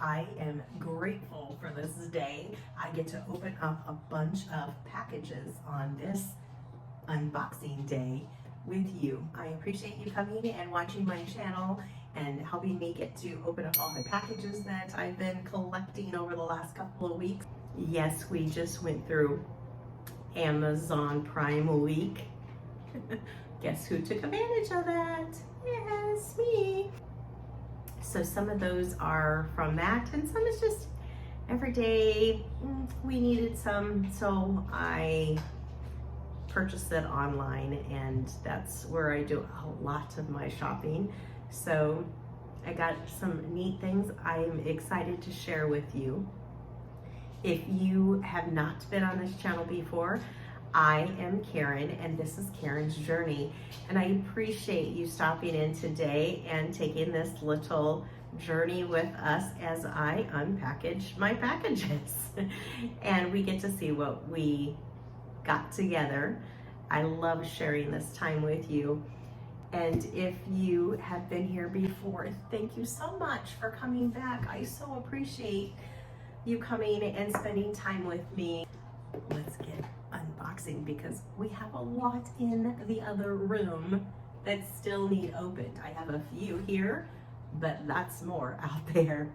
I am grateful for this day. I get to open up a bunch of packages on this unboxing day with you. I appreciate you coming and watching my channel and helping me get to open up all my packages that I've been collecting over the last couple of weeks. Yes, we just went through Amazon Prime Week. Guess who took advantage of that? Yes, me. So some of those are from that, and some is just every day. We needed some, so I purchased it online, and that's where I do a lot of my shopping. So I got some neat things I'm excited to share with you. If you have not been on this channel before, I am Karen, and this is Karen's Journey, and I appreciate you stopping in today and taking this little journey with us as I unpackage my packages and we get to see what we got together. I love sharing this time with you, and if you have been here before, thank you so much for coming back. I so appreciate you coming and spending time with me. Let's get unboxing because we have a lot in the other room that still need opened. I have a few here, but lots more out there.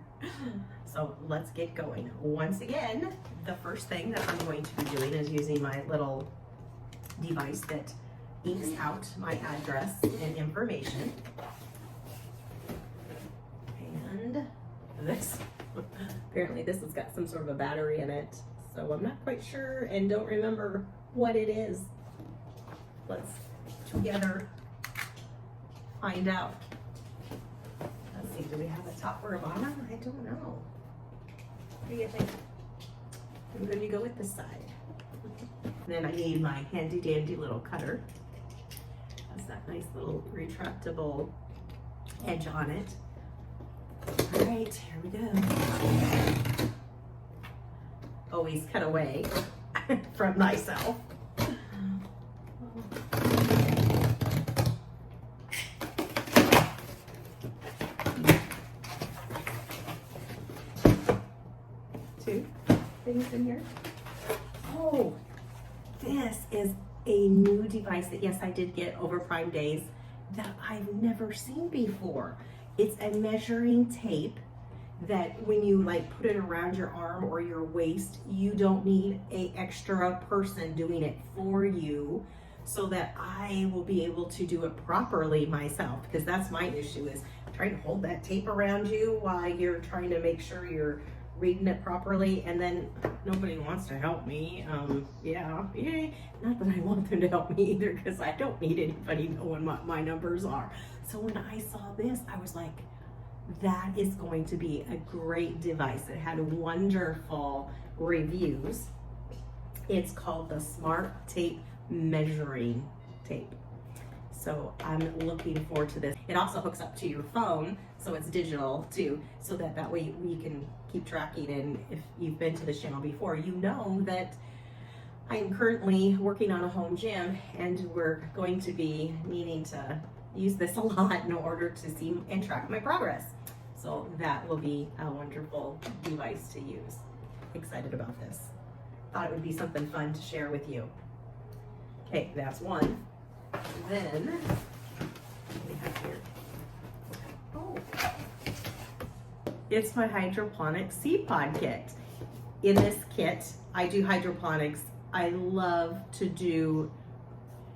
So let's get going. Once again, the first thing that I'm going to be doing is using my little device that inks out my address and information. And this, apparently this has got some sort of a battery in it, so I'm not quite sure and don't remember what it is. Let's together find out. Let's see, do we have a top or a bottom? I don't know. What do you think? I'm going to go with this side. Then I need my handy dandy little cutter. Has that nice little retractable edge on it. All right, here we go. Always cut away from myself. Two things in here. Oh, this is a new device that, yes, I did get over Prime Days that I've never seen before. It's a measuring tape that when you like put it around your arm or your waist, you don't need an extra person doing it for you, so that I will be able to do it properly myself, because that's my issue, is trying to hold that tape around you while you're trying to make sure you're reading it properly, and then nobody wants to help me. Yeah, not that I want them to help me either, because I don't need anybody knowing what my numbers are. So when I saw this, I was like, that is going to be a great device. It had wonderful reviews. It's called the Smart Tape Measuring Tape. So I'm looking forward to this. It also hooks up to your phone, so it's digital too, so that way we can keep tracking. And if you've been to this channel before, you know that I am currently working on a home gym, and we're going to be needing to use this a lot in order to see and track my progress. So that will be a wonderful device to use. Excited about this. Thought it would be something fun to share with you. Okay, that's one. Then, what do we have here? Oh, it's my hydroponic seed pod kit. In this kit, I do hydroponics. I love to do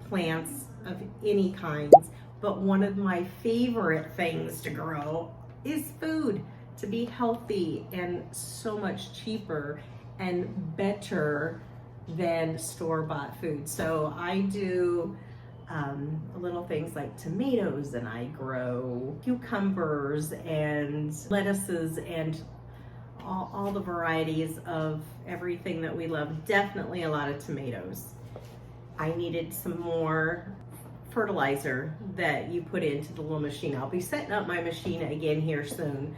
plants of any kinds, but one of my favorite things to grow is food, to be healthy and so much cheaper and better than store-bought food. So I do little things like tomatoes, and I grow cucumbers and lettuces and all the varieties of everything that we love. Definitely a lot of tomatoes. I needed some more fertilizer that you put into the little machine. I'll be setting up my machine again here soon.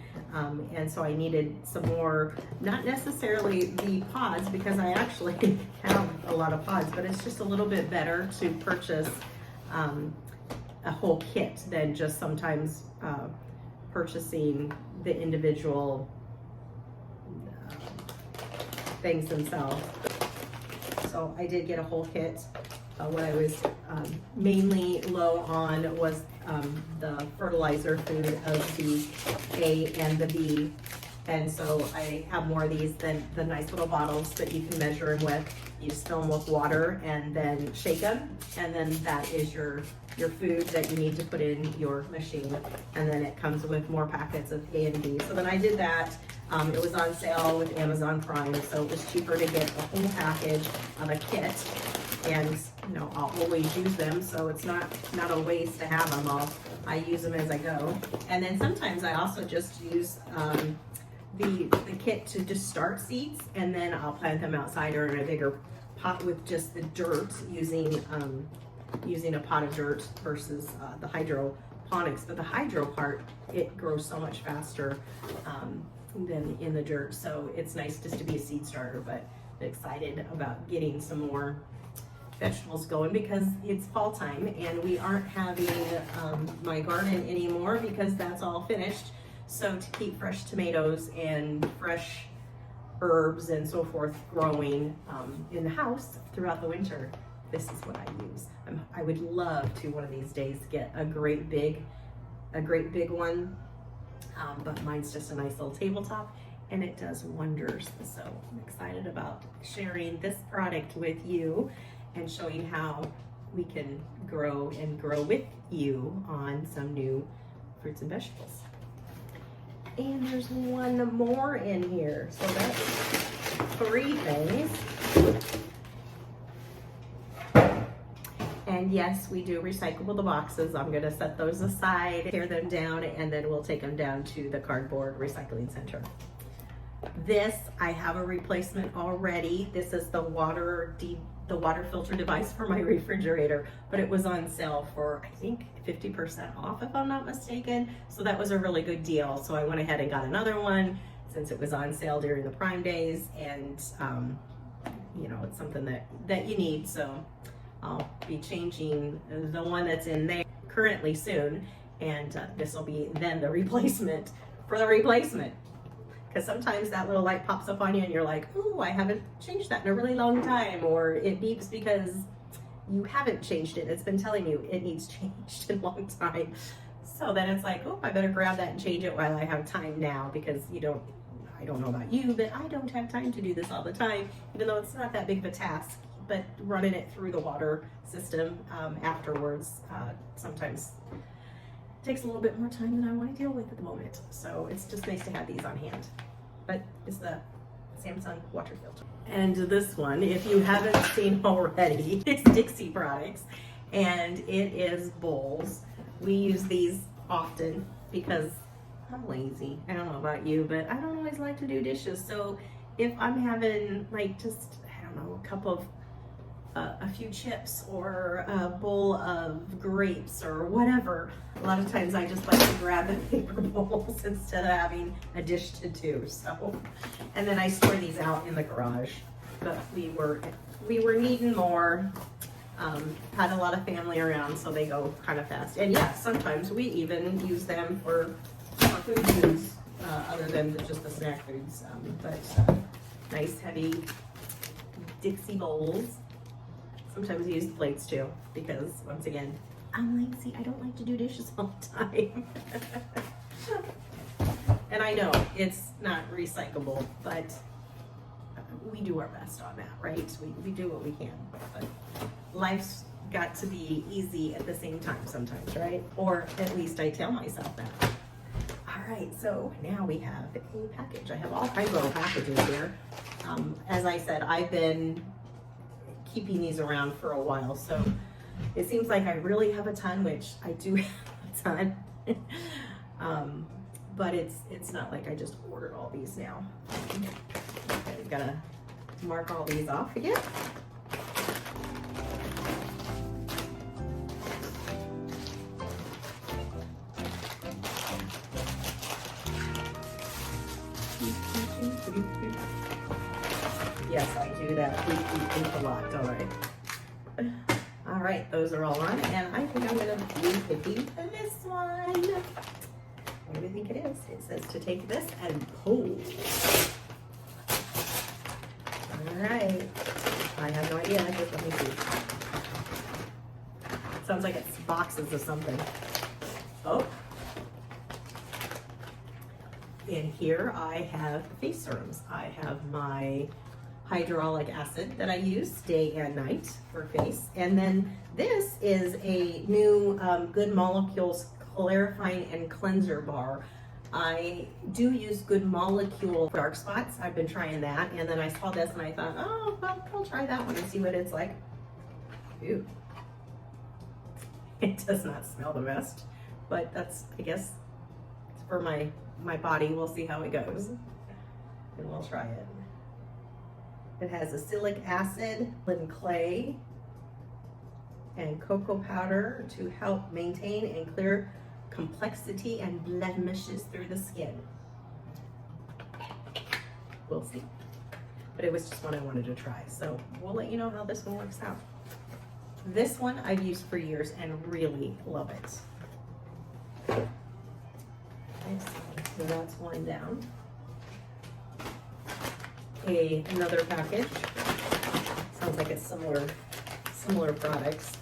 And so I needed some more, not necessarily the pods, because I actually have a lot of pods, but it's just a little bit better to purchase a whole kit than just sometimes purchasing the individual things themselves. So I did get a whole kit. What I was mainly low on was the fertilizer food of the A and the B. And so I have more of these than the nice little bottles that you can measure them with. You just fill them with water and then shake them. And then that is your food that you need to put in your machine. And then it comes with more packets of A and B. So then I did that. It was on sale with Amazon Prime, so it was cheaper to get a whole package of a kit. And you know, I'll always use them, so it's not a waste to have them. I use them as I go. And then sometimes I also just use the kit to just start seeds, and then I'll plant them outside or in a bigger pot with just the dirt, using a pot of dirt versus the hydroponics. But the hydro part, it grows so much faster than in the dirt, so it's nice just to be a seed starter. But excited about getting some more vegetables going because it's fall time and we aren't having my garden anymore because that's all finished. So to keep fresh tomatoes and fresh herbs and so forth growing in the house throughout the winter, this is what I use. I would love to one of these days get a great big one, but mine's just a nice little tabletop and it does wonders. So I'm excited about sharing this product with you and showing how we can grow with you on some new fruits and vegetables. And there's one more in here, so that's 3 things. And yes, we do recycle the boxes. I'm gonna set those aside, tear them down, and then we'll take them down to the cardboard recycling center. This, I have a replacement already. This is the water filter device for my refrigerator, but it was on sale for, I think, 50% off if I'm not mistaken. So that was a really good deal. So I went ahead and got another one since it was on sale during the Prime days, and you know, it's something that you need. So I'll be changing the one that's in there currently soon, and this will be then the replacement for the replacement. Because sometimes that little light pops up on you and you're like, ooh, I haven't changed that in a really long time. Or it beeps because you haven't changed it. It's been telling you it needs changed in a long time. So then it's like, oh, I better grab that and change it while I have time now, because I don't know about you, but I don't have time to do this all the time, even though it's not that big of a task. But running it through the water system afterwards sometimes takes a little bit more time than I want to deal with at the moment. So it's just nice to have these on hand. But it's the Samsung water filter. And this one, if you haven't seen already, it's Dixie products, and it is bowls. We use these often because I'm lazy. I don't know about you, but I don't always like to do dishes. So if I'm having like just, I don't know, a cup of a few chips or a bowl of grapes or whatever, a lot of times I just like to grab the paper bowls instead of having a dish to do. So, and then I store these out in the garage. But we were needing more. Had a lot of family around, so they go kind of fast. And yeah, sometimes we even use them for food foods other than just the snack foods. But nice heavy Dixie bowls. Sometimes I use plates too, because once again, I'm lazy. I don't like to do dishes all the time. And I know it's not recyclable, but we do our best on that, right? We do what we can, but life's got to be easy at the same time sometimes, right? Or at least I tell myself that. All right, so now we have a package. I have all kinds of little packages here. As I said, I've been keeping these around for a while, so it seems like I really have a ton, which I do have a ton. But it's not like I just ordered all these now. I've got to mark all these off again. Yes, I do that a lot, don't I? All right, those are all on, and I think I'm going to be picking this one. What do you think it is? It says to take this and pull. yeah, just let me see. Sounds like it's boxes of something. Oh. In here I have face serums. I have my hyaluronic acid that I use day and night for face. And then this is a new Good Molecules Clarifying and Cleanser Bar. I do use Good Molecule for dark spots. I've been trying that. And then I saw this and I thought, oh, well, I'll try that one and see what it's like. Ew. It does not smell the best, but that's, I guess, for my body. We'll see how it goes and we'll try it. It has acylic acid and clay and cocoa powder to help maintain and clear complexity and blemishes through the skin. We'll see. But it was just one I wanted to try, so we'll let you know how this one works out. This one I've used for years and really love it. Okay, so that's one down. Another package. Sounds like it's similar products.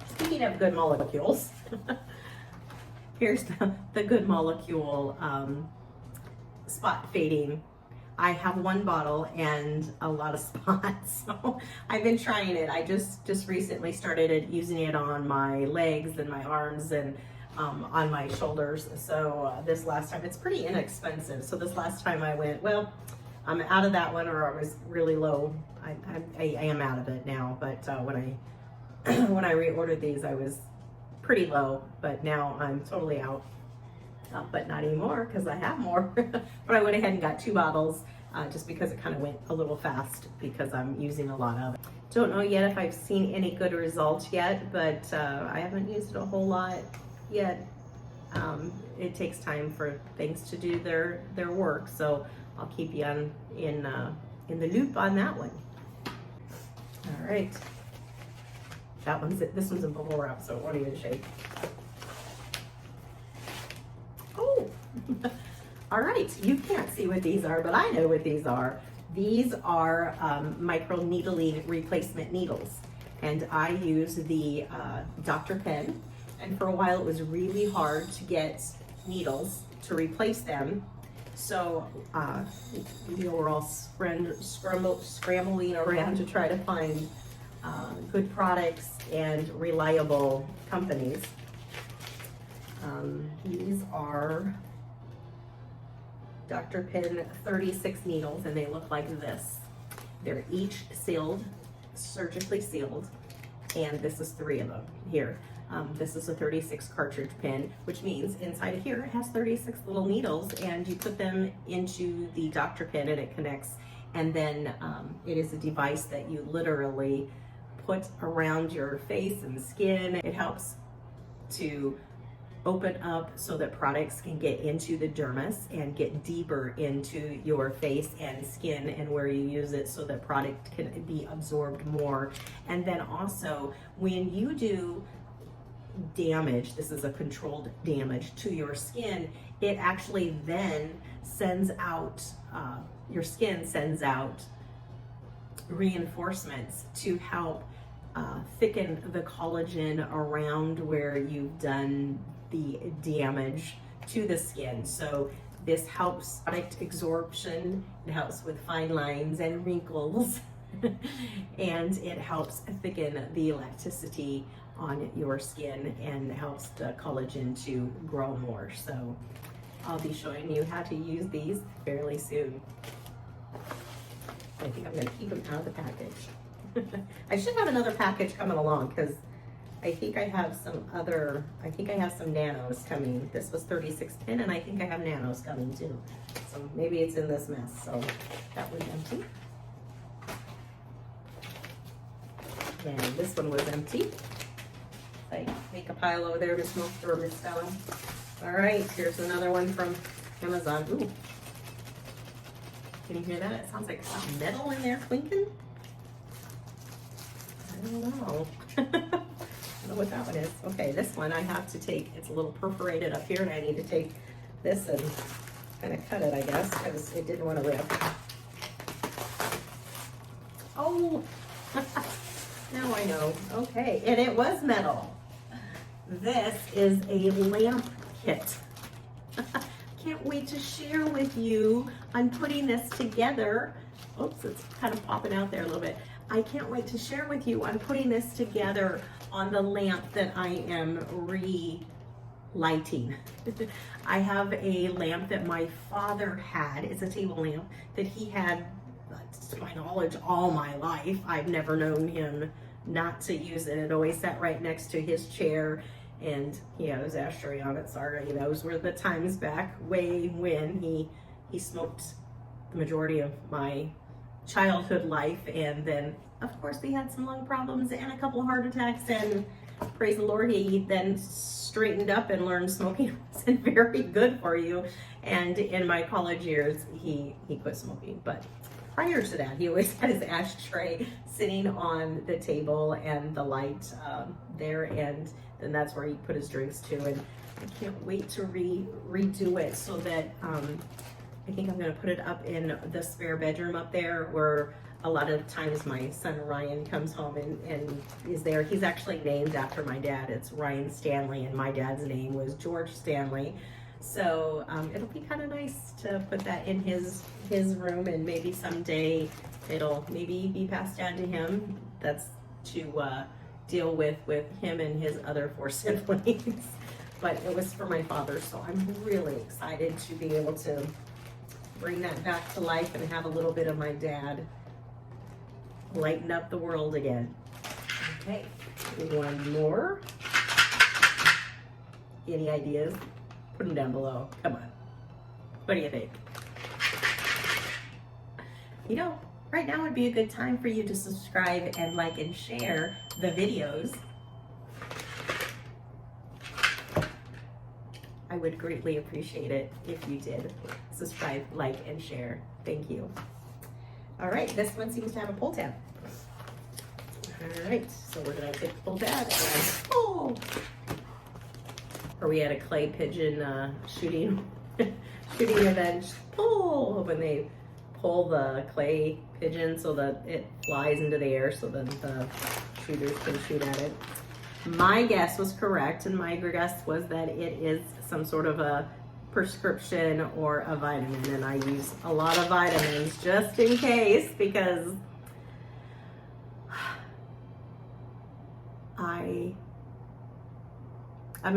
Speaking of Good Molecules, here's the Good Molecule spot fading. I have one bottle and a lot of spots, so I've been trying it. I just recently started using it on my legs and my arms and on my shoulders. So this last time, it's pretty inexpensive. So this last time I went, well, I'm out of that one, or I was really low. I am out of it now, but when I reordered these, I was pretty low, but now I'm totally out. But not anymore because I have more. But I went ahead and got 2 bottles just because it kind of went a little fast because I'm using a lot of it. Don't know yet if I've seen any good results yet, but I haven't used it a whole lot yet. It takes time for things to do their work, so I'll keep you in the loop on that one. All right, this one's in bubble wrap, so it won't even shake. Oh, all right, you can't see what these are, but I know what these are. These are micro needling replacement needles, and I use the Dr. Penn, and for a while it was really hard to get needles to replace them. So we're all scrambling around to try to find good products and reliable companies. These are Dr. Penn 36 needles, and they look like this. They're each sealed, surgically sealed, and this is 3 of them here. This is a 36 cartridge pen, which means inside of here it has 36 little needles, and you put them into the Dr. Penn and it connects, and then it is a device that you literally put around your face and skin. It helps to open up so that products can get into the dermis and get deeper into your face and skin and where you use it so that product can be absorbed more. And then also when you do damage, this is a controlled damage to your skin, it actually then sends out, your skin sends out reinforcements to help thicken the collagen around where you've done the damage to the skin. So this helps product absorption, it helps with fine lines and wrinkles, and it helps thicken the elasticity on your skin and helps the collagen to grow more. So I'll be showing you how to use these fairly soon. I think I'm gonna keep them out of the package. I should have another package coming along because I think I have some nanos coming. This was 36 pin, and I think I have nanos coming too. So maybe it's in this mess. So that one's empty. And this one was empty. I make a pile over there to smoke or mist down. All right, here's another one from Amazon. Ooh. Can you hear that? It sounds like some metal in there clinking. I don't know. I don't know what that one is. Okay, this one I have to take, it's a little perforated up here, and I need to take this and kind of cut it, I guess, because it didn't want to rip. Oh, now I know. Okay, and it was metal. This is a lamp kit. Can't wait to share with you. I'm putting this together. Oops, it's kind of popping out there a little bit. I can't wait to share with you. I'm putting this together on the lamp that I am relighting. I have a lamp that my father had. It's a table lamp that he had, to my knowledge, all my life. I've never known him not to use it. It always sat right next to his chair, and he had his ashtray on it. Sorry, those were the times back way when he smoked the majority of my childhood life, and then of course he had some lung problems and a couple of heart attacks, and praise the Lord, he then straightened up and learned smoking wasn't very good for you. And in my college years, he quit smoking. But prior to that, he always had his ashtray sitting on the table and the light there, and then that's where he put his drinks to. And I can't wait to redo it so that I think I'm gonna put it up in the spare bedroom up there, where a lot of times my son Ryan comes home and is there. He's actually named after my dad. It's Ryan Stanley, and my dad's name was George Stanley. So it'll be kind of nice to put that in his room, and maybe someday it'll maybe be passed down to him. That's to deal with him and his other 4 siblings. But it was for my father, so I'm really excited to be able to bring that back to life and have a little bit of my dad lighten up the world again. Okay, one more. Any ideas? Put them down below. Come on. What do you think? Right now would be a good time for you to subscribe and like and share the videos. I would greatly appreciate it if you did subscribe, like, and share. Thank you. All right, this one seems to have a pull tab. All right, so we're gonna take the pull tab and pull. Or we had a clay pigeon shooting event. Pull when they pull the clay pigeon so that it flies into the air, so that the shooters can shoot at it. My guess was correct, and my guess was that it is some sort of a prescription or a vitamin, and I use a lot of vitamins just in case, because I'm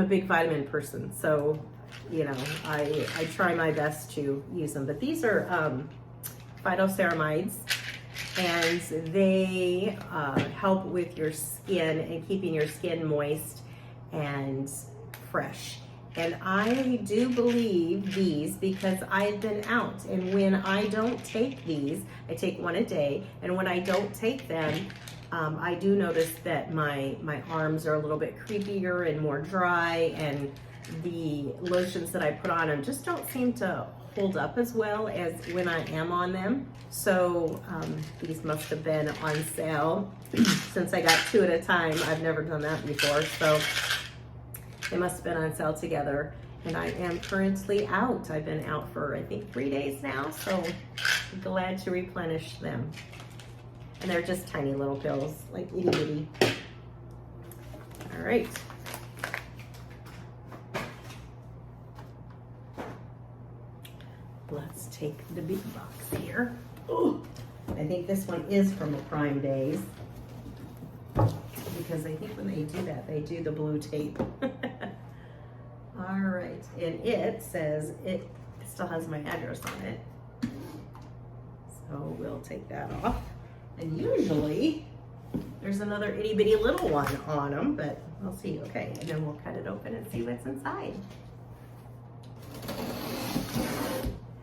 a big vitamin person, so I try my best to use them. But these are phytoceramides, and they help with your skin and keeping your skin moist and fresh. And I do believe these because I've been out, and when I don't take these, I take one a day, and when I don't take them, I do notice that my arms are a little bit creepier and more dry, and the lotions that I put on them just don't seem to hold up as well as when I am on them. So these must have been on sale since I got 2 at a time. I've never done that before, so they must have been on sale together. And I am currently out. I've been out for I think 3 days now, so I'm glad to replenish them. And they're just tiny little pills, like itty bitty. All right. Let's take the big box here. Oh, I think this one is from the Prime days, because I think when they do that, they do the blue tape. All right, and it says it still has my address on it. So we'll take that off. And usually there's another itty bitty little one on them, but we'll see. Okay, and then we'll cut it open and see what's inside.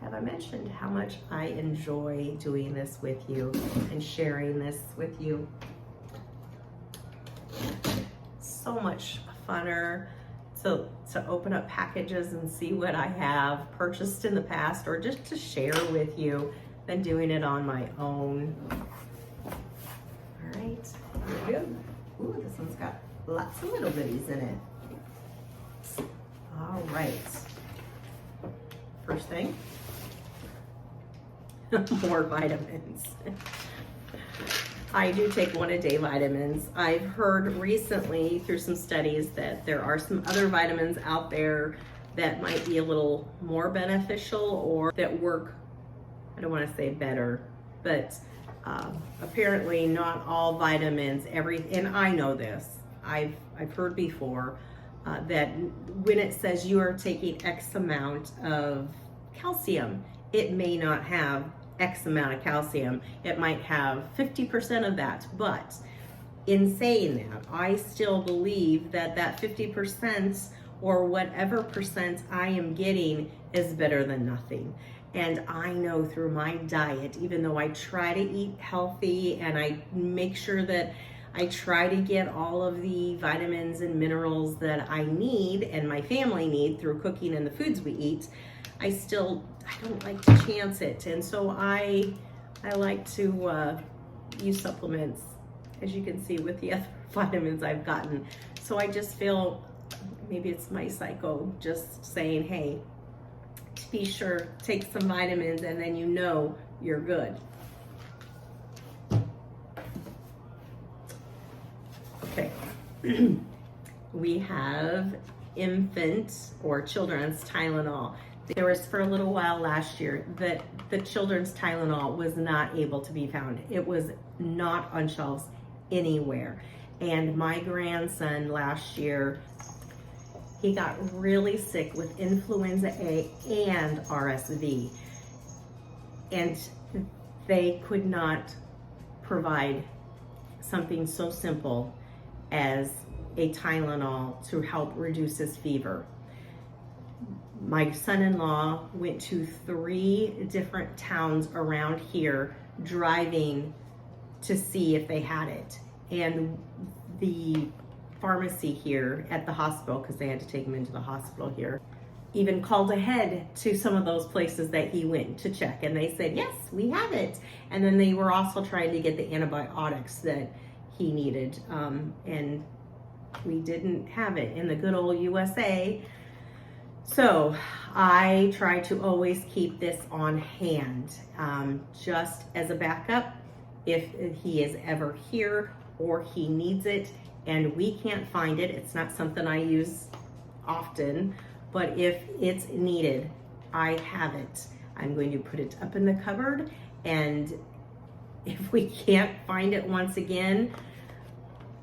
Have I mentioned how much I enjoy doing this with you and sharing this with you? So much funner to open up packages and see what I have purchased in the past, or just to share with you, than doing it on my own. All right, here we go. Ooh, this one's got lots of little bitties in it. All right. First thing, more vitamins. I do take 1-a-day vitamins. I've heard recently through some studies that there are some other vitamins out there that might be a little more beneficial or that work, I don't want to say better, but apparently not all vitamins, and I know this, I've heard before that when it says you are taking X amount of calcium, it may not have X amount of calcium. It might have 50% of that, but in saying that, I still believe that that 50% or whatever percent I am getting is better than nothing. And I know through my diet, even though I try to eat healthy and I make sure that I try to get all of the vitamins and minerals that I need and my family need through cooking and the foods we eat, I don't like to chance it. And so I like to use supplements, as you can see with the other vitamins I've gotten. So I just feel, maybe it's my psycho just saying, hey, be sure, take some vitamins and then you know you're good. Okay. We have infant or children's Tylenol. There was for a little while last year that the children's Tylenol was not able to be found. It was not on shelves anywhere. And my grandson last year, he got really sick with influenza A and RSV. And they could not provide something so simple as a Tylenol to help reduce his fever. My son-in-law went to 3 different towns around here driving to see if they had it. And the pharmacy here at the hospital, because they had to take him into the hospital here, even called ahead to some of those places that he went to check, and they said, yes, we have it. And then they were also trying to get the antibiotics that he needed, and we didn't have it in the good old USA. So I try to always keep this on hand, just as a backup if he is ever here or he needs it and we can't find it. It's not something I use often, but if it's needed, I have it. I'm going to put it up in the cupboard, and if we can't find it once again,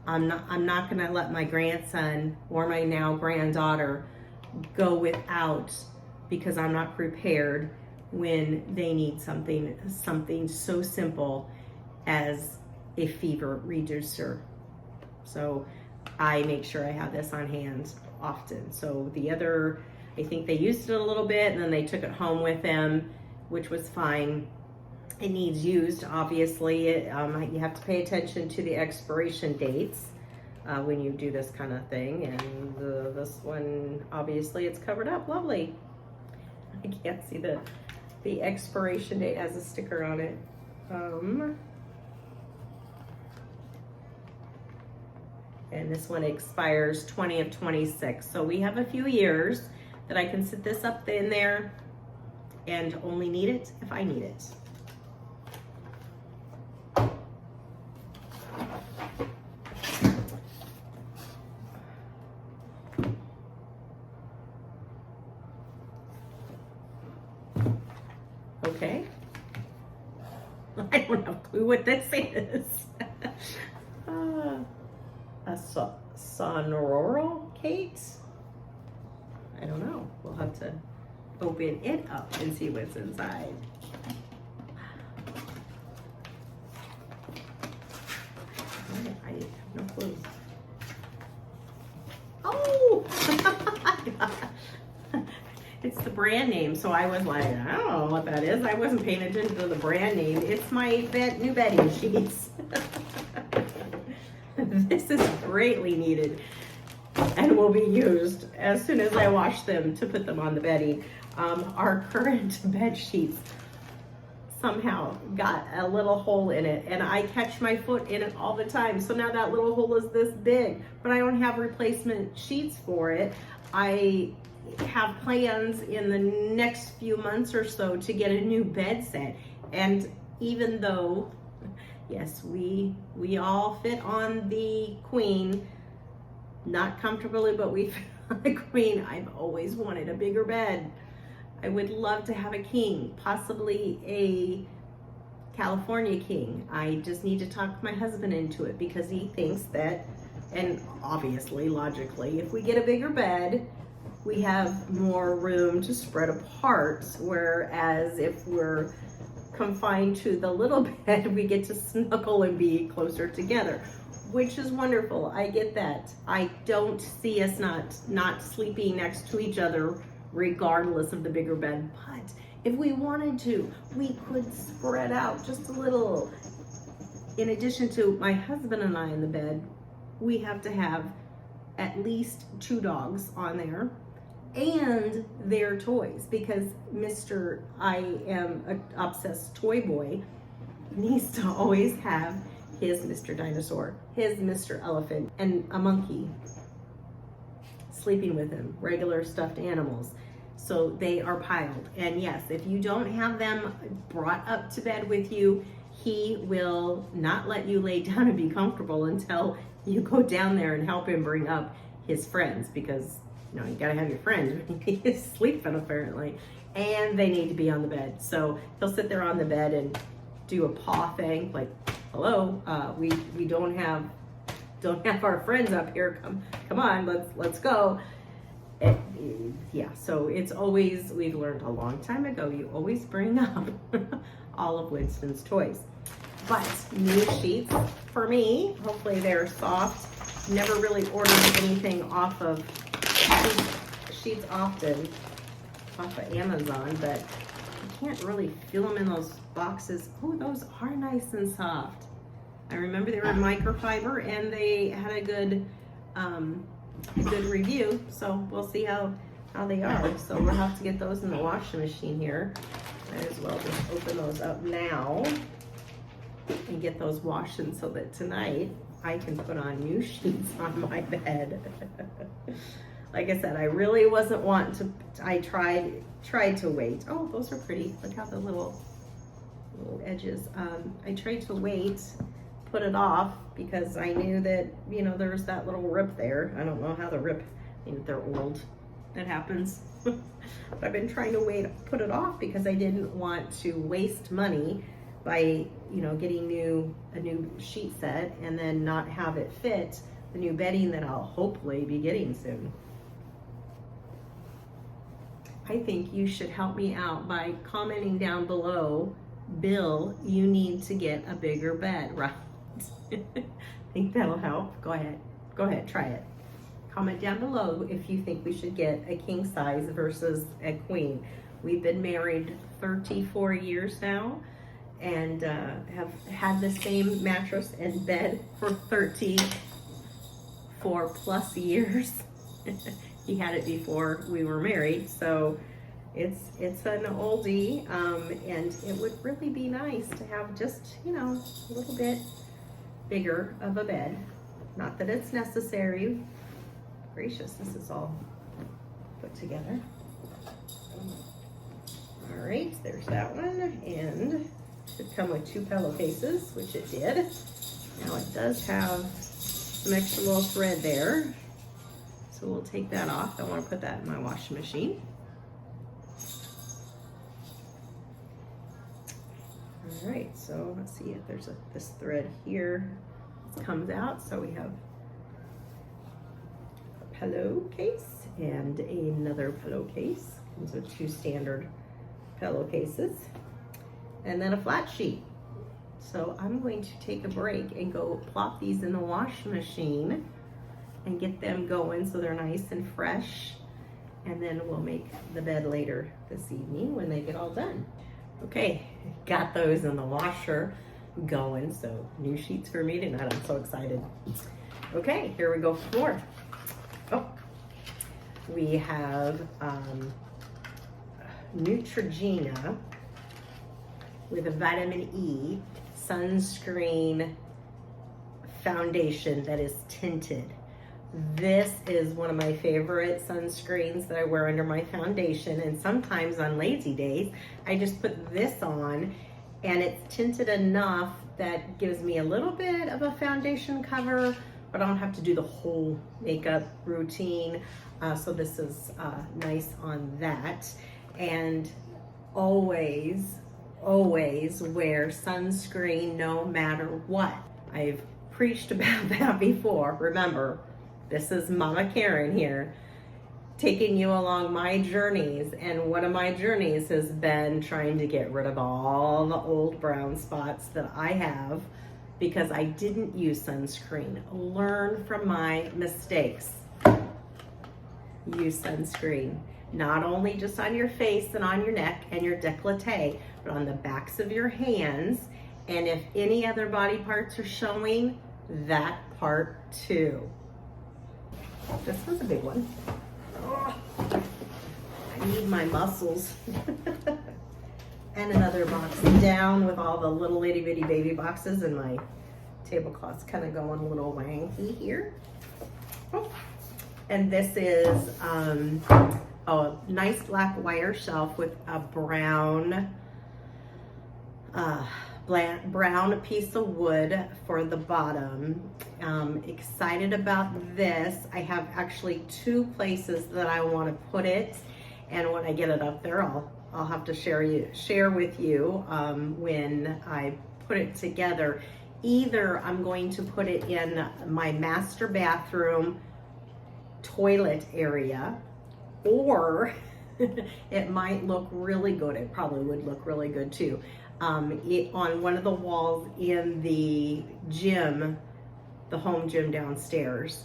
I'm not going to let my grandson or my now granddaughter go without, because I'm not prepared when they need something so simple as a fever reducer. So I make sure I have this on hand often. So the other, I think they used it a little bit and then they took it home with them, which was fine. It needs used, obviously. You have to pay attention to the expiration dates when you do this kind of thing. And this one, obviously, it's covered up. Lovely. I can't see the expiration date has a sticker on it. And this one expires 20 of 26. So we have a few years that I can sit this up in there and only need it if I need it. Okay. I don't have a clue what this is. A Sonoro Kate? I don't know. We'll have to open it up and see what's inside. I have no clue. Oh! It's the brand name, so I was like, I don't know what that is. I wasn't paying attention to the brand name. It's my new bedding sheets. This is greatly needed and will be used as soon as I wash them to put them on the bedding. Our current bed sheets somehow got a little hole in it, and I catch my foot in it all the time. So now that little hole is this big, but I don't have replacement sheets for it. I have plans in the next few months or so to get a new bed set. And even though, yes, we all fit on the queen, not comfortably, but we fit on the queen, I've always wanted a bigger bed. I would love to have a king, possibly a California king. I just need to talk my husband into it because he thinks that, and obviously, logically, if we get a bigger bed, we have more room to spread apart, whereas if we're confined to the little bed, we get to snuggle and be closer together, which is wonderful. I get that. I don't see us not sleeping next to each other regardless of the bigger bed, but if we wanted to, we could spread out just a little. In addition to my husband and I in the bed, we have to have at least 2 dogs on there and their toys, because I am an obsessed toy boy, needs to always have his Mr. Dinosaur, his Mr. Elephant, and a monkey sleeping with him, regular stuffed animals. So they are piled. And yes, if you don't have them brought up to bed with you, he will not let you lay down and be comfortable until you go down there and help him bring up his friends, because you gotta have your friends when he's sleeping apparently, and they need to be on the bed. So he'll sit there on the bed and do a paw thing, like, hello, we don't have our friends up here, come on, let's go. Yeah, so it's always, we've learned a long time ago, you always bring up all of Winston's toys. But new sheets for me, hopefully they're soft. Never really ordered anything off of sheets often off of Amazon, but I can't really feel them in those boxes. Oh, those are nice and soft. I remember they were microfiber and they had a good review, so we'll see how they are. So we'll have to get those in the washing machine here. Might as well just open those up now and get those washing so that tonight I can put on new sheets on my bed. Like I said, I really wasn't wanting to, I tried to wait. Oh, those are pretty. Look how the little edges. I tried to wait, put it off, because I knew that, there was that little rip there. I don't know how the rip, they're old. That happens. But I've been trying to put it off because I didn't want to waste money by, getting a new sheet set and then not have it fit the new bedding that I'll hopefully be getting soon. I think you should help me out by commenting down below, Bill, you need to get a bigger bed, right? Think that'll help? Go ahead, try it. Comment down below if you think we should get a king size versus a queen. We've been married 34 years now and have had the same mattress and bed for 34 plus years. He had it before we were married, so it's an oldie, and it would really be nice to have just, a little bit bigger of a bed. Not that it's necessary. Gracious, this is all put together. All right, there's that one, and it should come with 2 pillowcases, which it did. Now it does have some extra little thread there, so we'll take that off. I want to put that in my washing machine. All right, so let's see if there's this thread here. This comes out, so we have pillowcase and another pillowcase. Comes with 2 standard pillowcases and then a flat sheet. So I'm going to take a break and go plop these in the washing machine and get them going so they're nice and fresh, and then we'll make the bed later this evening when they get all done. Okay, got those in the washer going, so new sheets for me tonight. I'm so excited. Okay, here we go for more. Oh, we have Neutrogena with a vitamin E sunscreen foundation that is tinted. This is one of my favorite sunscreens that I wear under my foundation, and sometimes on lazy days, I just put this on, and it's tinted enough that gives me a little bit of a foundation cover, but I don't have to do the whole makeup routine. So this is nice on that. And always wear sunscreen no matter what. I've preached about that before. Remember, this is Mama Karen here, taking you along my journeys. And one of my journeys has been trying to get rid of all the old brown spots that I have because I didn't use sunscreen. Learn from my mistakes. Use sunscreen, not only just on your face and on your neck and your décolleté, but on the backs of your hands. And if any other body parts are showing, that part too. This was a big one. Oh, I need my muscles. And another box down with all the little itty bitty baby boxes, and my tablecloth's kind of going a little wanky here. Oh. And this is a nice black wire shelf with a brown piece of wood for the bottom. Excited about this. I have actually 2 places that I want to put it, and when I get it up there, I'll have to share with you when I put it together. Either I'm going to put it in my master bathroom toilet area, or it might look really good. It probably would look really good too. On one of the walls in the gym, the home gym downstairs.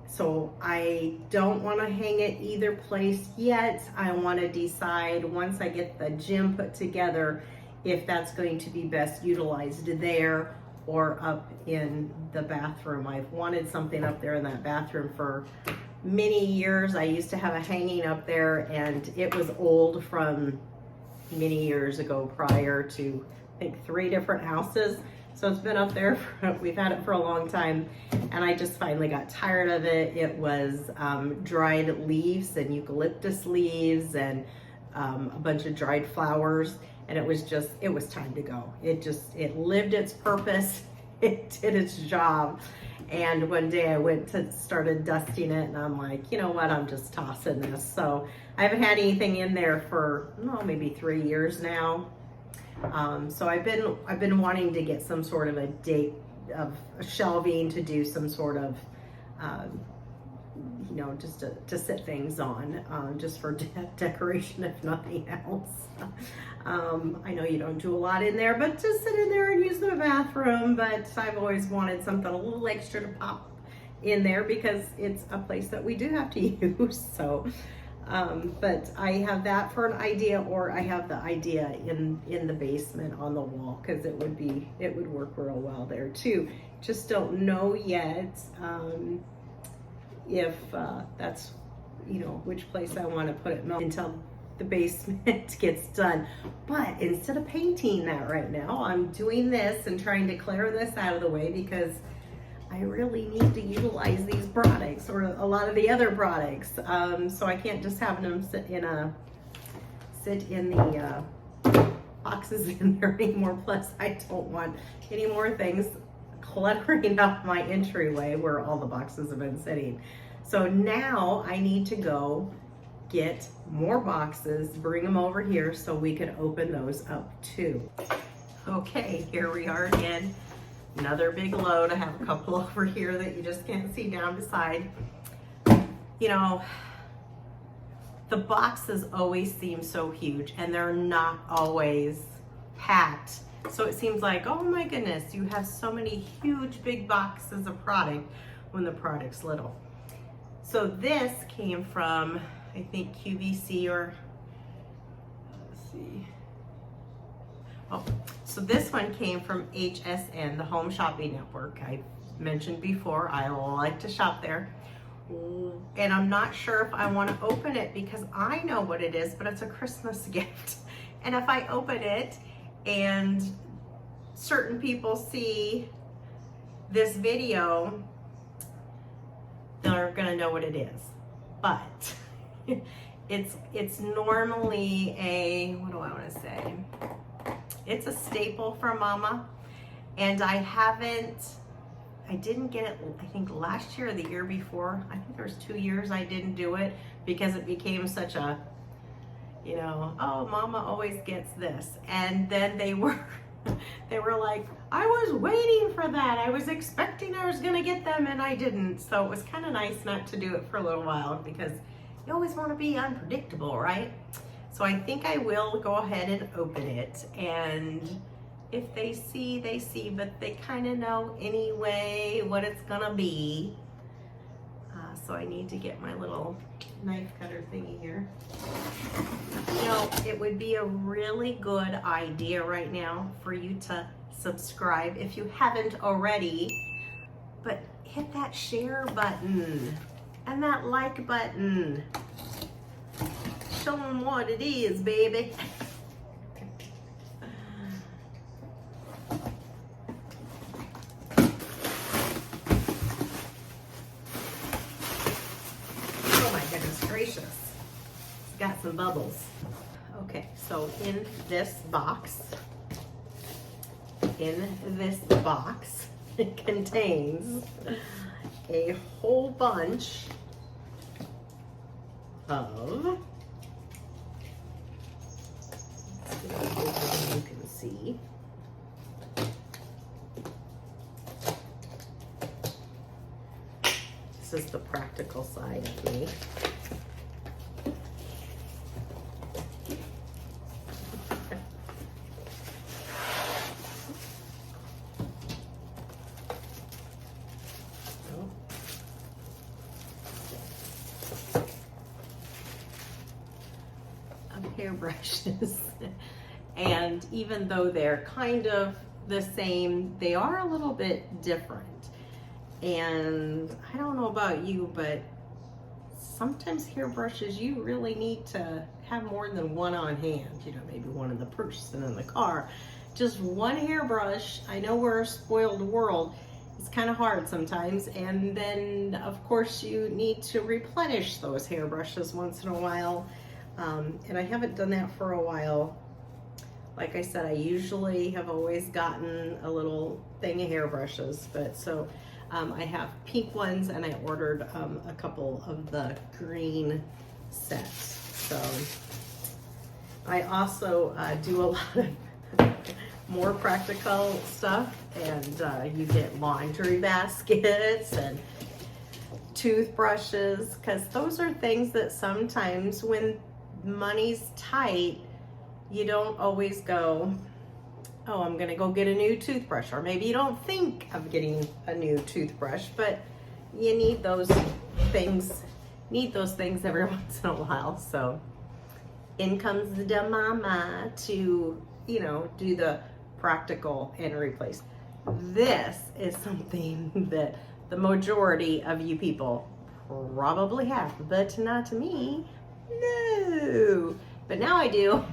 So I don't want to hang it either place yet. I want to decide once I get the gym put together if that's going to be best utilized there or up in the bathroom. I've wanted something up there in that bathroom for many years. I used to have a hanging up there, and it was old from many years ago prior to, I think, 3 different houses. So it's been up there, we've had it for a long time, and I just finally got tired of it. It was dried leaves and eucalyptus leaves and a bunch of dried flowers, and it was time to go. It lived its purpose, it did its job. And one day I went to started dusting it, and I'm like, you know what, I'm just tossing this. So I haven't had anything in there for maybe 3 years now. So I've been wanting to get some sort of a date of shelving to do some sort of just to sit things on, just for decoration if nothing else. I know you don't do a lot in there, but just sit in there and use the bathroom. But I've always wanted something a little extra to pop in there because it's a place that we do have to use. So, but I have that for an idea, or I have the idea in the basement on the wall, because it would work real well there too. Just don't know yet if that's which place I want to put it until the basement gets done. But instead of painting that right now, I'm doing this and trying to clear this out of the way because I really need to utilize these products, or a lot of the other products. So I can't just have them sit in the boxes in there anymore. Plus, I don't want any more things cluttering up my entryway where all the boxes have been sitting. So now I need to go get more boxes, bring them over here so we can open those up too. Okay, here we are again. Another big load. I have a couple over here that you just can't see down beside. The boxes always seem so huge, and they're not always packed. So it seems like, oh my goodness, you have so many huge big boxes of product when the product's little. So this came from, I think, QVC, or let's see. Oh, so this one came from HSN, the Home Shopping Network. I mentioned before, I like to shop there. And I'm not sure if I want to open it because I know what it is, but it's a Christmas gift. And if I open it and certain people see this video, they're gonna know what it is. But it's normally a, what do I want to say? It's a staple for Mama, and I didn't get it, I think last year or the year before. I think there was 2 years I didn't do it because it became such a, you know, oh, Mama always gets this. And then they were like, I was waiting for that. I was expecting I was gonna get them and I didn't. So it was kind of nice not to do it for a little while because you always want to be unpredictable, right? So I think I will go ahead and open it, and if they see, they see, but they kind of know anyway what it's gonna be. So I need to get my little knife cutter thingy here. You know, it would be a really good idea right now for you to subscribe if you haven't already, but hit that share button and that like button. Show them what it is, baby. Oh my goodness gracious. It's got some bubbles. Okay, so in this box, it contains a whole bunch of, you can see, this is the practical side of me. Hairbrushes, and even though they're kind of the same, they are a little bit different. And I don't know about you, but sometimes hairbrushes, you really need to have more than one on hand. You know, maybe one in the purse and in the car. Just one hairbrush. I know we're a spoiled world. It's kind of hard sometimes. And then, of course, you need to replenish those hairbrushes once in a while. And I haven't done that for a while. Like I said, I usually have always gotten a little thing of hairbrushes, but so I have pink ones, and I ordered a couple of the green sets. So I also do a lot of more practical stuff, and you get laundry baskets and toothbrushes, because those are things that sometimes when money's tight, you don't always go, oh, I'm gonna go get a new toothbrush, or maybe you don't think of getting a new toothbrush, but you need those things every once in a while. So in comes the mama to, you know, do the practical and replace. This is something that the majority of you people probably have, but not me. No, but now I do.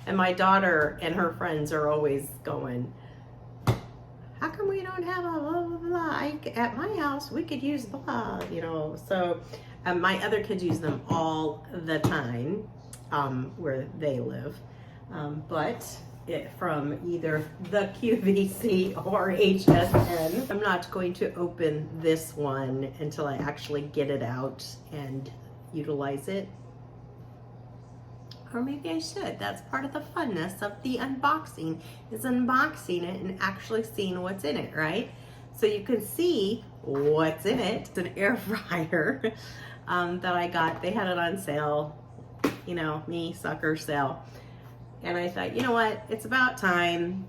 And my daughter and her friends are always going, how come we don't have a blah, blah, blah? At my house, we could use blah, you know. So my other kids use them all the time where they live. But from either the QVC or HSN. I'm not going to open this one until I actually get it out and utilize it. Or maybe I should. That's part of the funness of the unboxing, is unboxing it and actually seeing what's in it, right? So you can see what's in it. It's an air fryer that I got. They had it on sale, you know, me, sucker sale. And I thought, you know what? It's about time.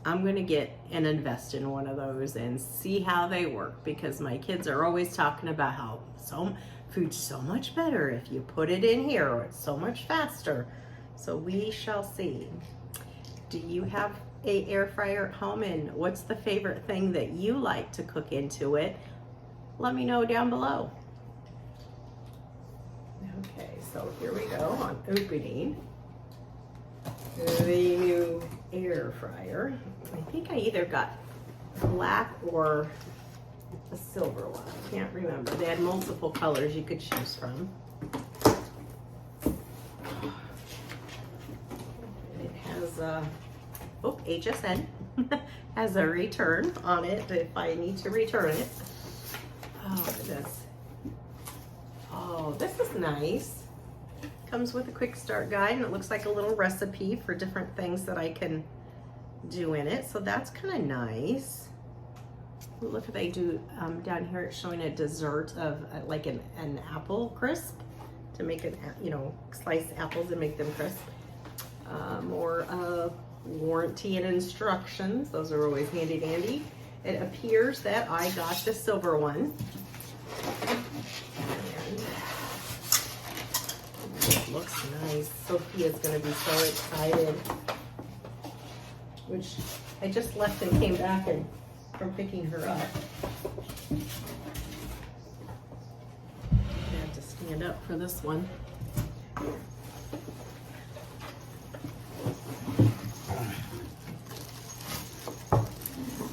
I'm going to get and invest in one of those and see how they work, because my kids are always talking about how food's so much better if you put it in here, or it's so much faster. So we shall see. Do you have a air fryer at home, and what's the favorite thing that you like to cook into it? Let me know down below. Okay, so here we go on opening the new air fryer. I think I either got black or a silver one. I can't remember. They had multiple colors you could choose from. It has a, HSN has a return on it if I need to return it. Oh, goodness. Oh, this is nice. Comes with a quick start guide, and it looks like a little recipe for different things that I can do in it. So that's kind of nice. Ooh, look what they do down here. It's showing a dessert of like an apple crisp to make it, slice apples and make them crisp. More warranty and instructions. Those are always handy dandy. It appears that I got the silver one. It looks nice. Sophia's going to be so excited. Which I just left and came back from picking her up. I have to stand up for this one.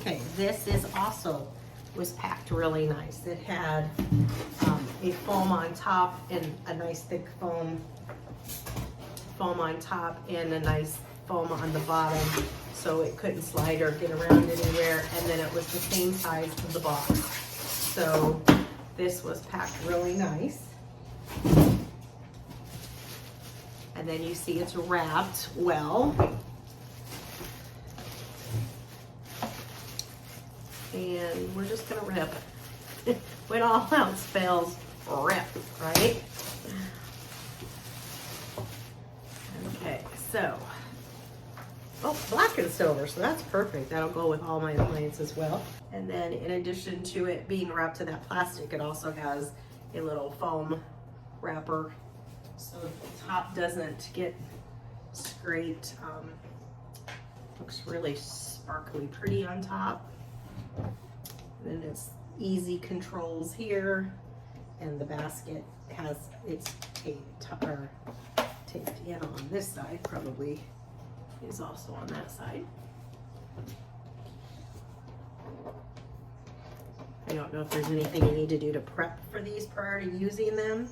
Okay, this is also was packed really nice. It had a foam on top and a nice thick foam on top and a nice foam on the bottom, so it couldn't slide or get around anywhere, and then it was the same size as the box. So this was packed really nice. And then you see it's wrapped well. And we're just gonna rip. When all else fails, rip, right? Okay, so, black and silver, so that's perfect. That'll go with all my appliances as well. And then in addition to it being wrapped to that plastic, it also has a little foam wrapper so the top doesn't get scraped. Looks really sparkly pretty on top. Then it's easy controls here, and the basket has its taped in on this side, probably is also on that side. I don't know if there's anything you need to do to prep for these prior to using them,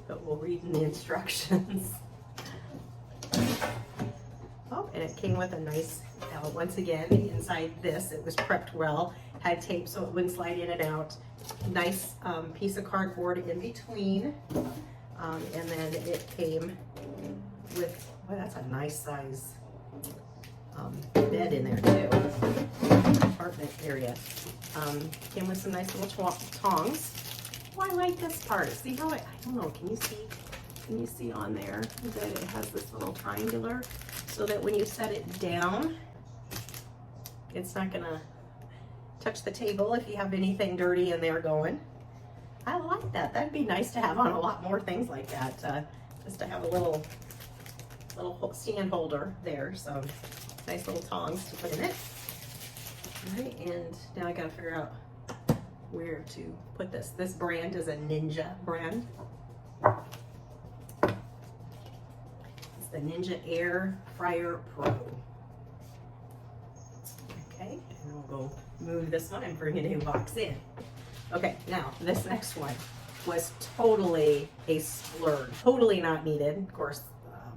but we'll read in the instructions. Oh, and it came with a nice, once again, inside this, it was prepped well, had tape so it wouldn't slide in and out. Nice piece of cardboard in between. And then it came with, well, that's a nice size bed in there too, apartment area. Came with some nice little tongs. Oh, I like this part. See how I don't know, can you see on there that it has this little triangular, so that when you set it down, it's not gonna touch the table if you have anything dirty in there going. I like that. That'd be nice to have on a lot more things like that, just to have a little stand holder there. So nice little tongs to put in it. All right, and now I gotta figure out where to put this. This brand is a Ninja brand. It's the Ninja Air Fryer Pro. Okay, and we'll go move this one and bring a new box in. Okay, now this next one was totally a splurge. Totally not needed. Of course,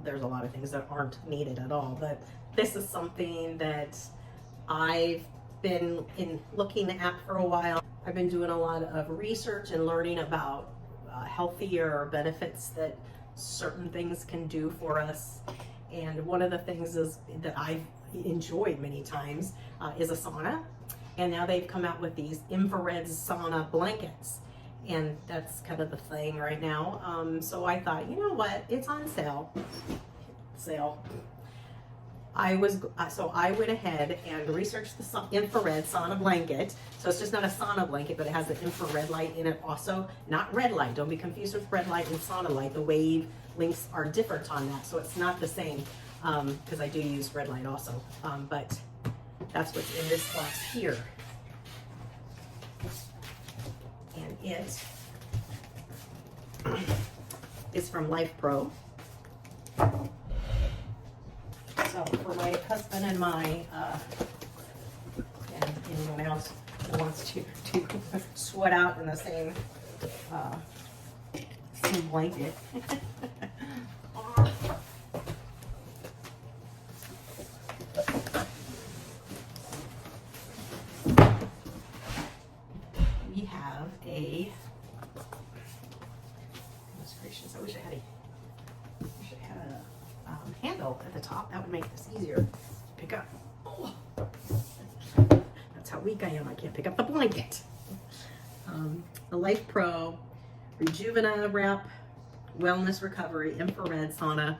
there's a lot of things that aren't needed at all, but this is something that I've been looking at for a while. I've been doing a lot of research and learning about healthier benefits that certain things can do for us. And one of the things is that I've enjoyed many times is a sauna. And now they've come out with these infrared sauna blankets. And that's kind of the thing right now. So I thought, you know what, it's on sale. So I went ahead and researched the infrared sauna blanket. So it's just not a sauna blanket, but it has the infrared light in it also. Not red light, don't be confused with red light and sauna light. The wave links are different on that, so it's not the same, because I do use red light also. But that's what's in this box here. And it is from LifePro. So for my husband and and anyone else Who wants to sweat out in the same blanket? We have a, goodness gracious, I wish I had a handle at the top. That would make this easier to pick up. Oh. That's how weak I am. I can't pick up the blanket. A LifePro Rejuvena Wrap Wellness Recovery Infrared Sauna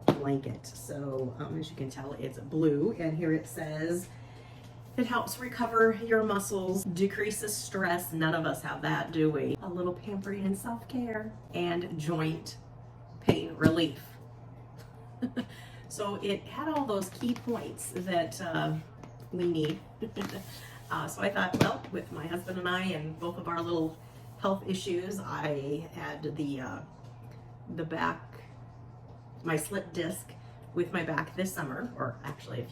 Blanket. So as you can tell, it's blue, and here it says it helps recover your muscles, decreases stress. None of us have that, do we? A little pampering and self-care, and joint pain relief. So it had all those key points that we need. So I thought, well, with my husband and I and both of our little health issues, I had the back, my slip disc with my back this summer, or actually a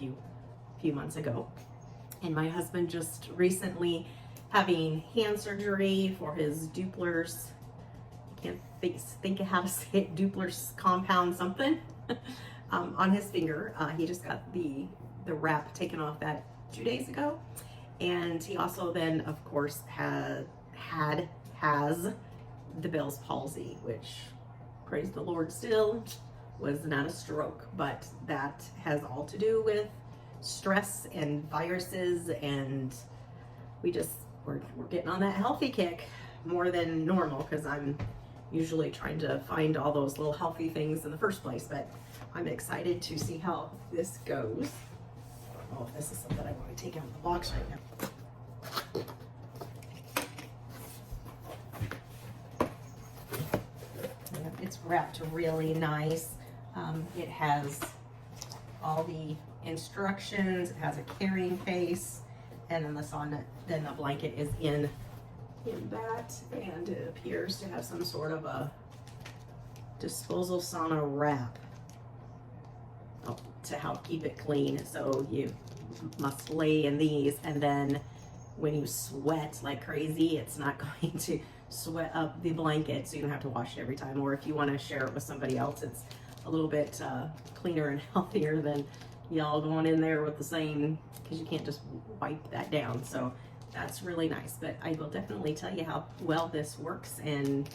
few months ago. And my husband just recently having hand surgery for his Doppler's, I can't think of how to say it, Doppler's compound something on his finger. He just got the wrap taken off that 2 days ago. And he also then, of course, has the Bell's palsy, which, praise the Lord, still was not a stroke, but that has all to do with stress and viruses, and we're getting on that healthy kick more than normal, because I'm usually trying to find all those little healthy things in the first place. But I'm excited to see how this goes. Oh, this is something I want to take out of the box right now. It's wrapped really nice. It has all the instructions. It has a carrying case, and then the blanket is in that, and it appears to have some sort of a disposal sauna wrap to help keep it clean. So you must lay in these, and then when you sweat like crazy, it's not going to sweat up the blanket, so you don't have to wash it every time. Or if you want to share it with somebody else, it's a little bit cleaner and healthier than y'all going in there with the same, because you can't just wipe that down. So that's really nice. But I will definitely tell you how well this works, and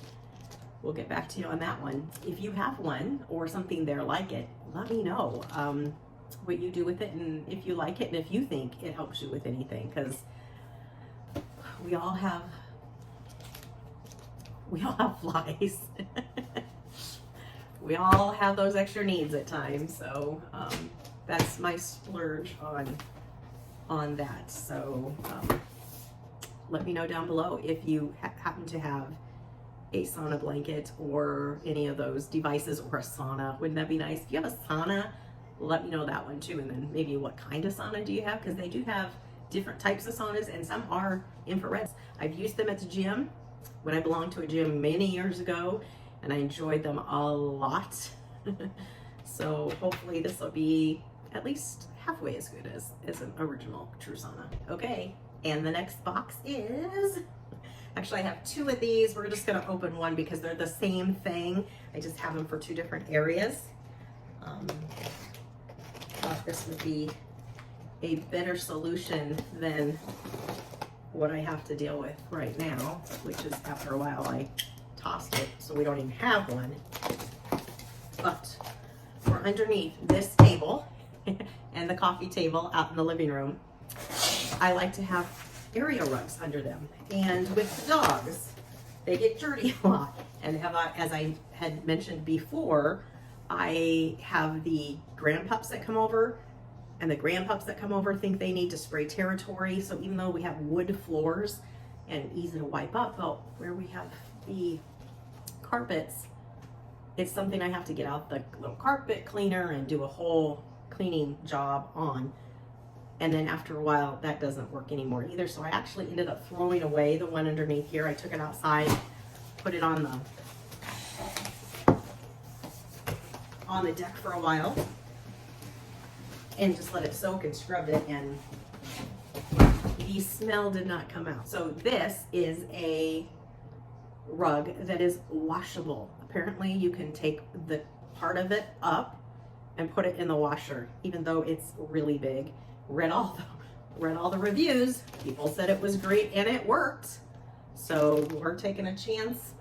we'll get back to you on that one. If you have one or something there like it, let me know what you do with it, and if you like it, and if you think it helps you with anything, because we all have flies. We all have those extra needs at times. So that's my splurge on that. So let me know down below if you happen to have a sauna blanket or any of those devices, or a sauna. Wouldn't that be nice? If you have a sauna, let me know that one too, and then maybe what kind of sauna do you have, because they do have different types of saunas, and some are infrared. I've used them at the gym when I belonged to a gym many years ago, and I enjoyed them a lot. So hopefully this will be at least halfway as good as an original true sauna. Okay, and the next box is, actually I have two of these. We're just gonna open one because they're the same thing. I just have them for two different areas. Thought this would be a better solution than what I have to deal with right now, which is, after a while I tossed it, so we don't even have one. But we're underneath this table and the coffee table out in the living room. I like to have area rugs under them, and with the dogs, they get dirty a lot. And as I had mentioned before, I have the grandpups that come over, and the grandpups that come over think they need to spray territory. So even though we have wood floors and easy to wipe up, but where we have the carpets, it's something I have to get out the little carpet cleaner and do a whole cleaning job on. And then after a while, that doesn't work anymore either. So I actually ended up throwing away the one underneath here. I took it outside, put it on the deck for a while, and just let it soak and scrubbed it. And the smell did not come out. So this is a rug that is washable. Apparently you can take the part of it up and put it in the washer, even though it's really big. Read all the reviews. People said it was great and it worked. So we're taking a chance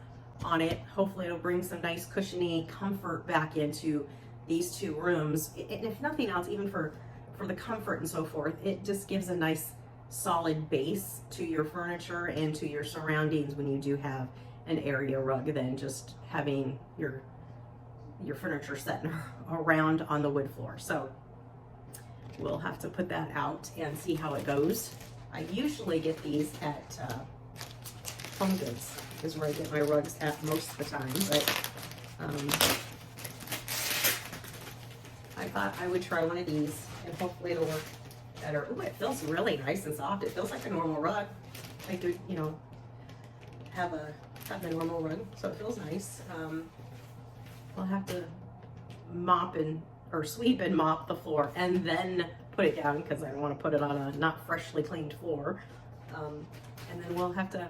on it. Hopefully it'll bring some nice cushiony comfort back into these two rooms. And if nothing else, even for the comfort and so forth, it just gives a nice solid base to your furniture and to your surroundings when you do have an area rug than just having your furniture set around on the wood floor. So we'll have to put that out and see how it goes. I usually get these at Home Goods is where I get my rugs at most of the time, but I thought I would try one of these and hopefully it'll work better. Ooh, it feels really nice and soft. It feels like a normal rug. Like, you know, have the normal rug, so it feels nice. We'll have to sweep and mop the floor and then put it down because I don't want to put it on a not freshly cleaned floor. And then we'll have to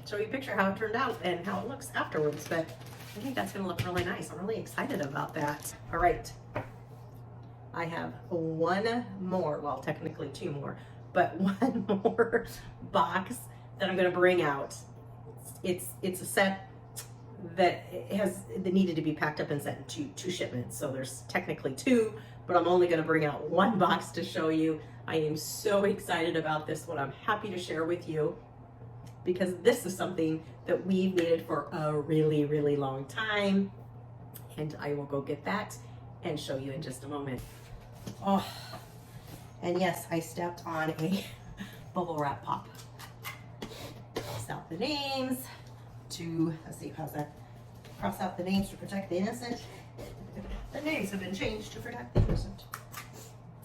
show you a picture how it turned out and how it looks afterwards. But I think that's gonna look really nice. I'm really excited about that. All right, I have one more, well, technically two more, but one more box that I'm gonna bring out. It's a set that needed to be packed up and sent in two shipments. So there's technically two, but I'm only gonna bring out one box to show you. I am so excited about this one. I'm happy to share with you because this is something that we've needed for a really, really long time. And I will go get that and show you in just a moment. Oh, and yes, I stepped on a bubble wrap pop. Cross out the names let's see, how's that? Cross out the names to protect the innocent. The names have been changed to protect the innocent.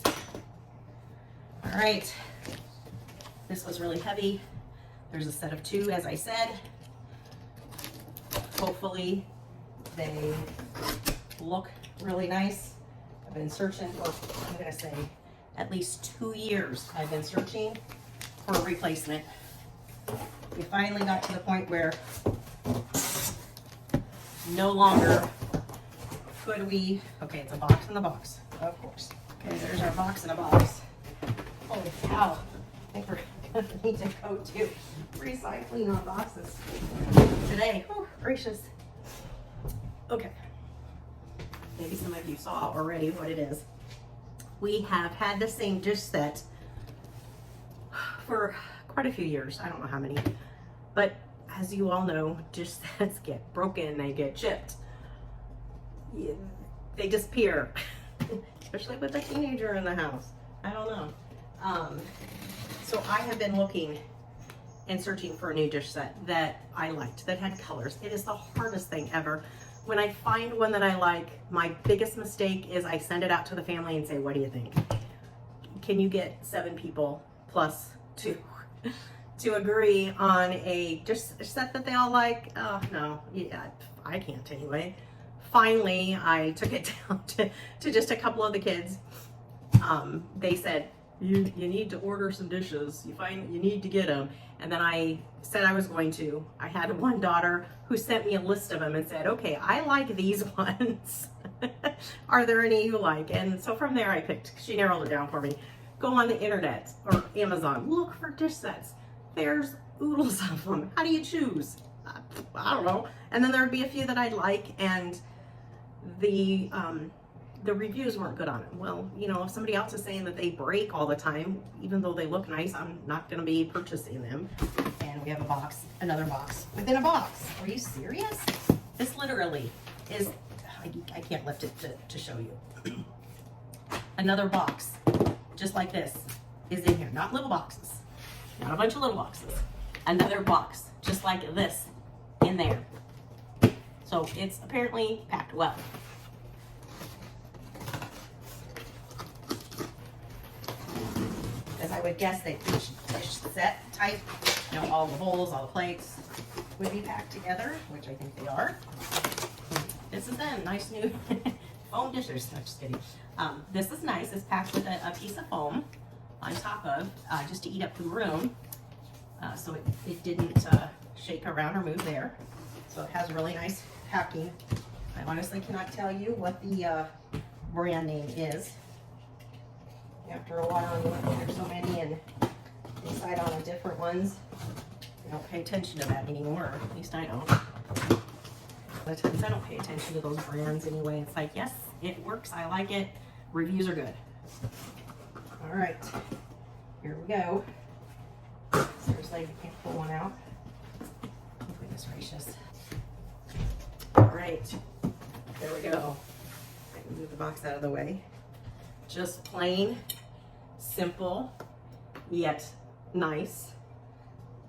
All right, this was really heavy. There's a set of two, as I said. Hopefully they look really nice. I've been searching for, I'm gonna say, at least 2 years. I've been searching for a replacement. We finally got to the point where no longer could we, okay, it's a box in the box, of course. Okay, there's our box in a box. Holy cow, I think we're gonna need to go to recycling on boxes today. Oh, gracious. Okay, maybe some of you saw already what it is. We have had the same dish set for quite a few years. I don't know how many, but as you all know, dish sets get broken, they get chipped, they disappear, especially with a teenager in the house. I don't know. So I have been looking and searching for a new dish set that I liked, that had colors. It is the hardest thing ever. When I find one that I like, my biggest mistake is I send it out to the family and say, what do you think? Can you get 7 people plus 2 to agree on a dish set that they all like? Oh, no, yeah, I can't anyway. Finally, I took it down to just a couple of the kids. They said, you need to order some dishes. You need to get them. And then I said I was going to. I had one daughter who sent me a list of them and said, okay, I like these ones. Are there any you like? And so from there I picked, she narrowed it down for me. Go on the internet or Amazon, look for dish sets. There's oodles of them. How do you choose? I don't know. And then there'd be a few that I'd like, and the reviews weren't good on it. Well, you know, if somebody else is saying that they break all the time, even though they look nice, I'm not going to be purchasing them. And we have a box, another box within a box. Are you serious? This literally is, I can't lift it to show you. Another box, just like this, is in here. Not little boxes, not a bunch of little boxes. Another box, just like this, in there. So it's apparently packed well. As I would guess that each dish set type, you know, all the bowls, all the plates would be packed together, which I think they are. This is them, nice new foam dishes. No, just kidding. This is nice. It's packed with a piece of foam on top of just to eat up the room, so it didn't shake around or move there. So it has really nice packing. I honestly cannot tell you what the brand name is. After a while, there's so many and decide on the different ones. I don't pay attention to that anymore. At least I don't. A lot of times I don't pay attention to those brands anyway. It's like, yes, it works. I like it. Reviews are good. All right, here we go. Seriously, I can't pull one out. Goodness gracious. All right, there we go. I can move the box out of the way. Just plain, simple, yet nice.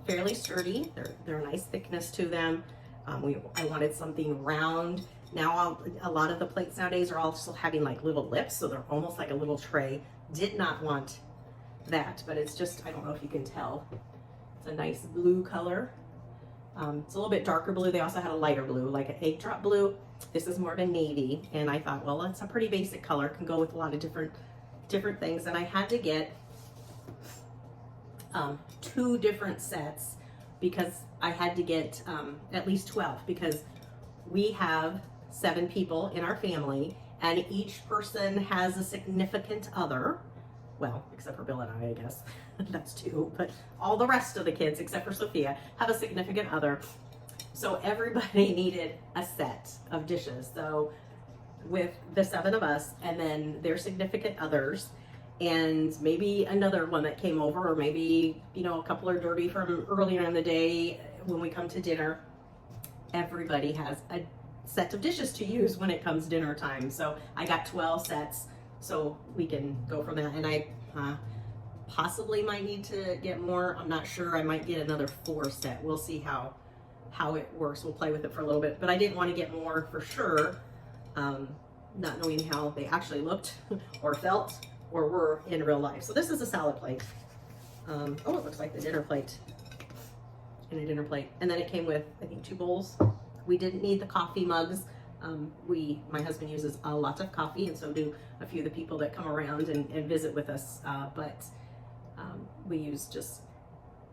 Fairly sturdy. They're a nice thickness to them. I wanted something round. Now a lot of the plates nowadays are also having like little lips, so they're almost like a little tray. Did not want that, but it's just, I don't know if you can tell. It's a nice blue color. It's a little bit darker blue. They also had a lighter blue, like an egg drop blue. This is more of a navy, and I thought, well, it's a pretty basic color. Can go with a lot of different things, and I had to get 2 different sets because I had to get at least 12 because we have 7 people in our family, and each person has a significant other. Well, except for Bill and I guess. That's 2, but all the rest of the kids, except for Sophia, have a significant other. So everybody needed a set of dishes. So with the 7 of us, and then their significant others, and maybe another one that came over, or maybe, you know, a couple are dirty from earlier in the day when we come to dinner. Everybody has a set of dishes to use when it comes dinner time. So I got 12 sets, so we can go from that. And I possibly might need to get more. I'm not sure. I might get another 4 set. We'll see how it works. We'll play with it for a little bit, but I didn't want to get more for sure, not knowing how they actually looked or felt or were in real life. So this is a salad plate. Oh, it looks like the dinner plate and a dinner plate. And then it came with, I think, 2 bowls. We didn't need the coffee mugs. My husband uses a lot of coffee, and so do a few of the people that come around and visit with us. But we use just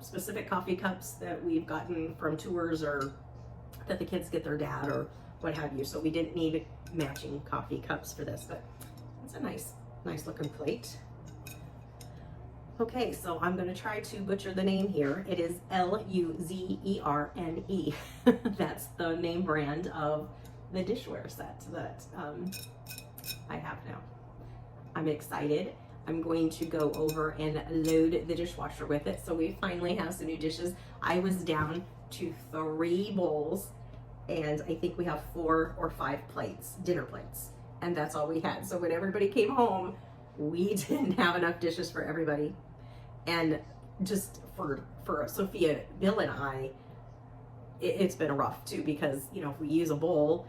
specific coffee cups that we've gotten from tours or that the kids get their dad or what have you. So we didn't need matching coffee cups for this, but it's a nice looking plate. Okay, so I'm going to try to butcher the name here. It is Luzerne. That's the name brand of the dishware set that I have now. I'm excited. I'm going to go over and load the dishwasher with it. So we finally have some new dishes. I was down to 3 bowls, and I think we have 4 or 5 plates, dinner plates, and that's all we had. So when everybody came home, we didn't have enough dishes for everybody. And just for Sophia, Bill, and I, it's been rough too, because, you know, if we use a bowl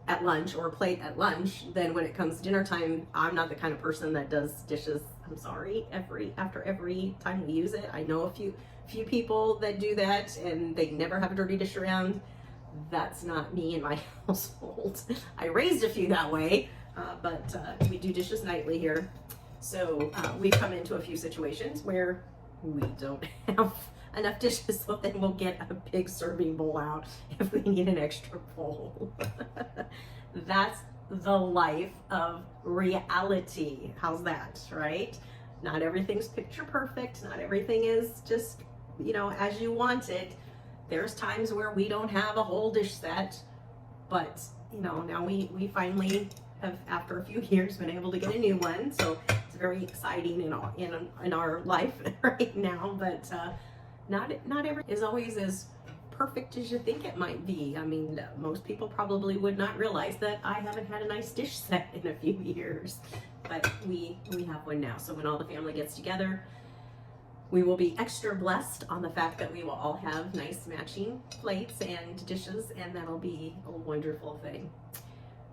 at lunch or a plate at lunch, then when it comes to dinner time, I'm not the kind of person that does dishes, I'm sorry, after every time we use it. I know a few people that do that, and they never have a dirty dish around. That's not me in my household. I raised a few that way, but we do dishes nightly here. So we've come into a few situations where we don't have enough dishes, so then we'll get a big serving bowl out if we need an extra bowl. That's the life of reality. How's that, right? Not everything's picture perfect. Not everything is just, you know, as you want it. There's times where we don't have a whole dish set, but, you know, now we finally have, after a few years, been able to get a new one. So it's very exciting in our life right now, but not every is always as perfect as you think it might be. I mean, most people probably would not realize that I haven't had a nice dish set in a few years, but we have one now. So when all the family gets together, we will be extra blessed on the fact that we will all have nice matching plates and dishes, and that'll be a wonderful thing.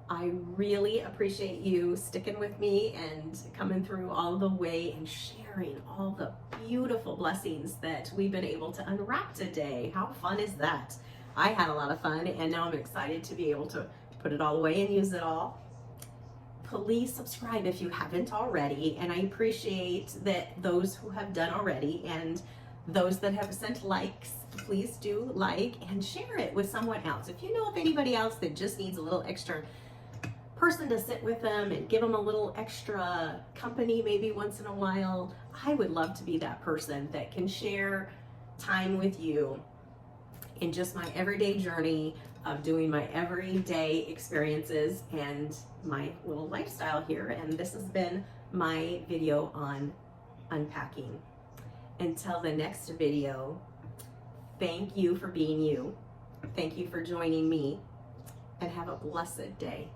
I really appreciate you sticking with me and coming through all the way and sharing all the beautiful blessings that we've been able to unwrap today. How fun is that? I had a lot of fun, and now I'm excited to be able to put it all away and use it all. please subscribe if you haven't already, and I appreciate that those who have done already, and those that have sent likes, please do like and share it with someone else. If you know of anybody else that just needs a little extra person to sit with them and give them a little extra company maybe once in a while, I would love to be that person that can share time with you in just my everyday journey of doing my everyday experiences and my little lifestyle here. And this has been my video on unpacking. Until the next video, thank you for being you. Thank you for joining me, and have a blessed day.